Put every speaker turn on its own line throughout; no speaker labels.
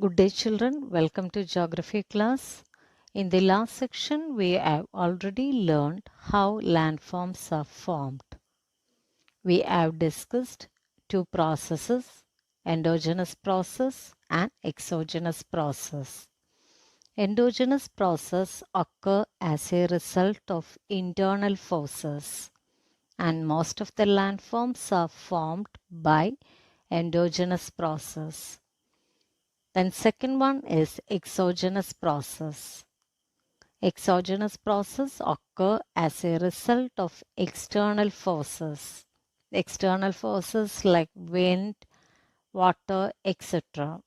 Good day children, welcome to geography class. In the last section we have already learned how landforms are formed. We have discussed two processes, endogenous process and exogenous process. Endogenous process occur as a result of internal forces and most of the landforms are formed by endogenous process. Then second one is exogenous process. Exogenous process occur as a result of external forces. External forces like wind, water, etc.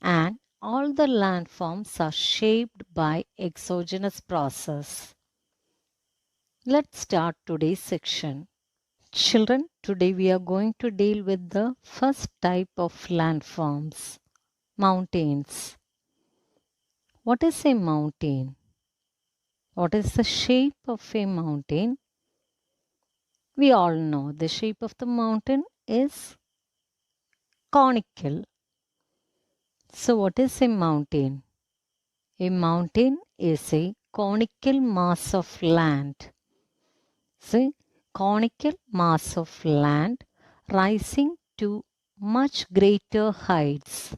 And all the landforms are shaped by exogenous process. Let's start today's section. Children, today we are going to deal with the first type of landforms, mountains. What is a mountain? What is the shape of a mountain? We all know the shape of the mountain is conical. So, what is a mountain? A mountain is a conical mass of land. See, conical mass of land rising to much greater heights.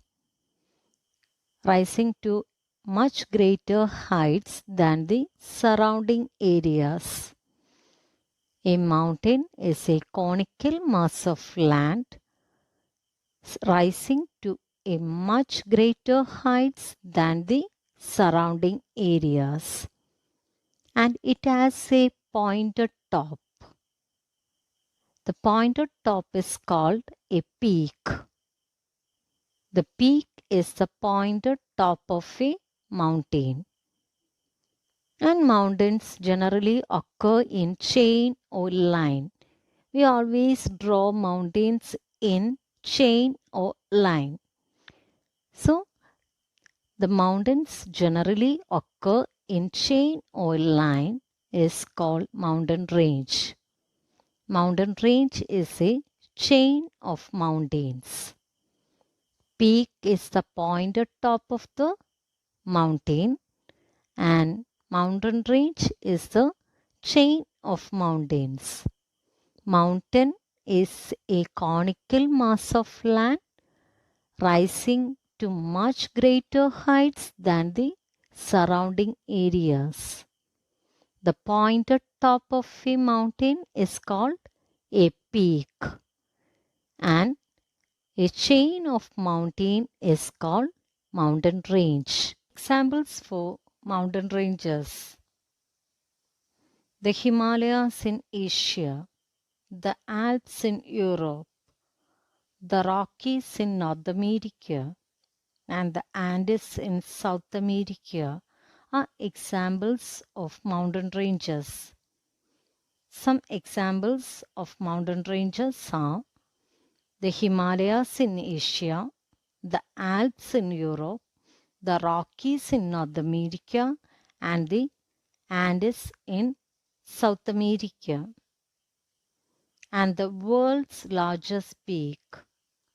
Rising to much greater heights than the surrounding areas. A mountain is a conical mass of land rising to a much greater heights than the surrounding areas, and it has a pointed top. The pointed top is called a peak. The peak is the pointed top of a mountain. And mountains generally occur in chain or line. We always draw mountains in chain or line. So, the mountains generally occur in chain or line is called mountain range. Mountain range is a chain of mountains. Peak is the pointed top of the mountain and mountain range is the chain of mountains. Mountain is a conical mass of land rising to much greater heights than the surrounding areas. The pointed top of a mountain is called a peak, and a chain of mountain is called mountain range. Examples for mountain ranges: the Himalayas in Asia, the Alps in Europe, the Rockies in North America, and the Andes in South America are examples of mountain ranges. Some examples of mountain ranges are the Himalayas in Asia, the Alps in Europe, the Rockies in North America, and the Andes in South America. And the world's largest peak.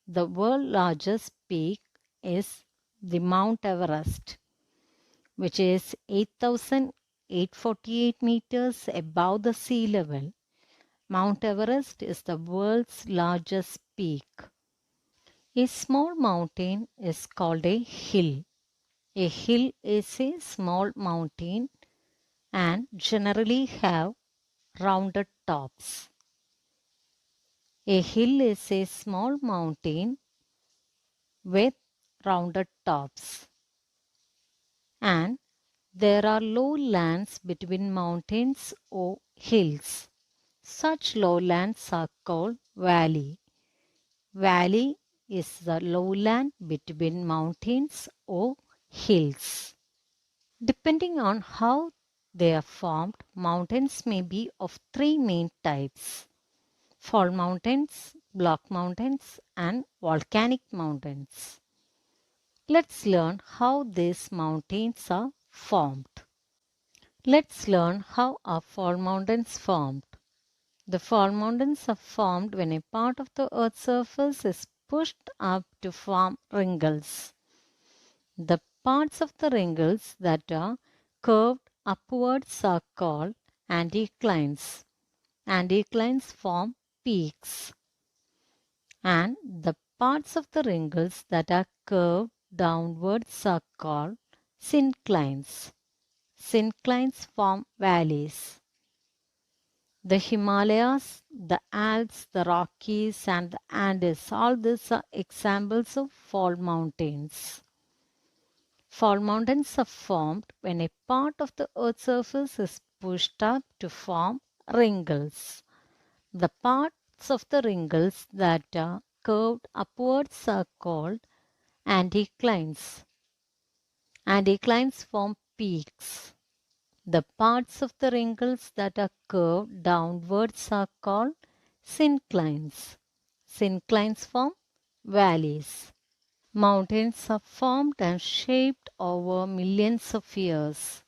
The world's largest peak is the Mount Everest, which is 8,848 meters above the sea level. Mount Everest is the world's largest peak. A small mountain is called a hill. A hill is a small mountain and generally have rounded tops. A hill is a small mountain with rounded tops. And there are lowlands between mountains or hills. Such lowlands are called valley. Valley is the lowland between mountains or hills. Depending on how they are formed, mountains may be of three main types: fall mountains, block mountains, and volcanic mountains. Let's learn how these mountains are formed. Let's learn how are fall mountains formed. The fall mountains are formed when a part of the Earth's surface is pushed up to form wrinkles. The parts of the wrinkles that are curved upwards are called anticlines. Anticlines form peaks. And the parts of the wrinkles that are curved downwards are called synclines. Synclines form valleys. The Himalayas, the Alps, the Rockies, and the Andes, all these are examples of fall mountains. Fall mountains are formed when a part of the earth's surface is pushed up to form wrinkles. The parts of the wrinkles that are curved upwards are called anticlines. Anticlines form peaks. The parts of the wrinkles that are curved downwards are called synclines. Synclines form valleys. Mountains are formed and shaped over millions of years.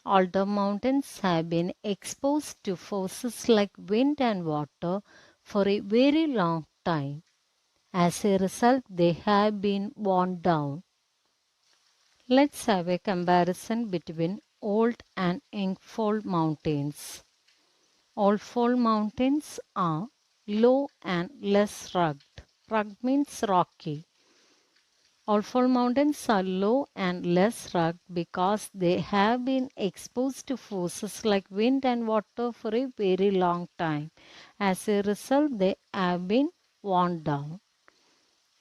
Although mountains have been exposed to forces like wind and water for a very long time, as a result, they have been worn down. Let's have a comparison between old and young fold mountains. Old fold mountains are low and less rugged. Rugged means rocky. All fold mountains are low and less rugged because they have been exposed to forces like wind and water for a very long time. As a result, they have been worn down.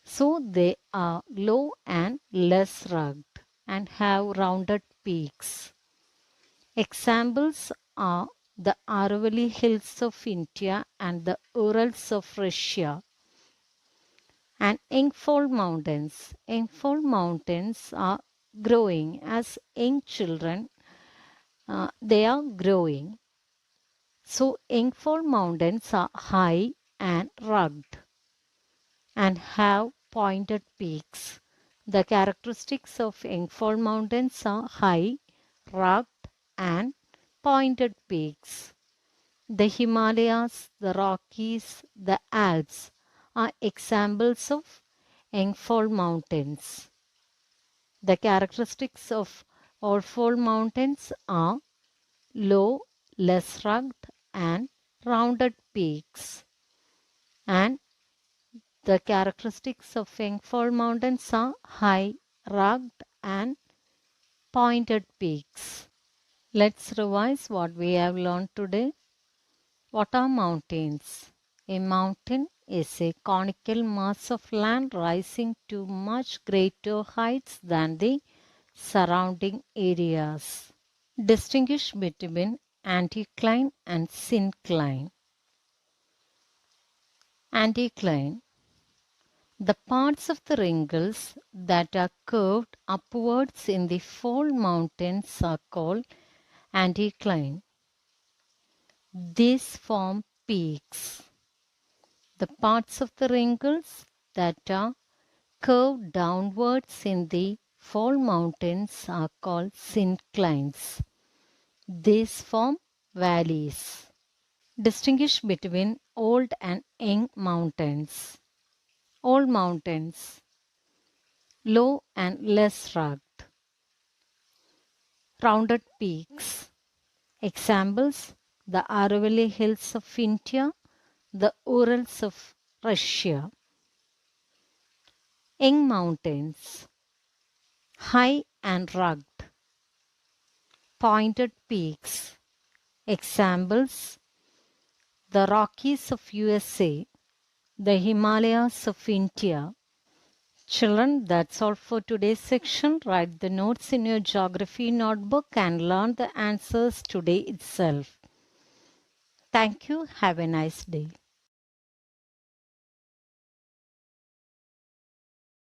So they are low and less rugged and have rounded peaks. Examples are the Aravalli Hills of India and the Urals of Russia. And Engfold Mountains. Engfold Mountains are growing as young children. They are growing. So Engfold Mountains are high and rugged and have pointed peaks. The characteristics of Engfold Mountains are high, rugged, and pointed peaks. The Himalayas, the Rockies, the Alps are examples of Engfold Mountains. The characteristics of Orfold Mountains are low, less rugged, and rounded peaks. And the characteristics of Engfold Mountains are high, rugged, and pointed peaks. Let's revise what we have learned today. What are mountains? A mountain is a conical mass of land rising to much greater heights than the surrounding areas. Distinguish between anticline and syncline. Anticline. The parts of the wrinkles that are curved upwards in the fold mountains are called anticline. These form peaks. The parts of the wrinkles that are curved downwards in the fold mountains are called synclines. These form valleys. Distinguish between old and young mountains. Old mountains, low and less rugged. Rounded peaks. Examples, the Aravalli Hills of India, the Urals of Russia. Young mountains, high and rugged. Pointed peaks. Examples, the Rockies of USA, the Himalayas of India. Children, that's all for today's section. Write the notes in your geography notebook and learn the answers today itself. Thank you. Have a nice day.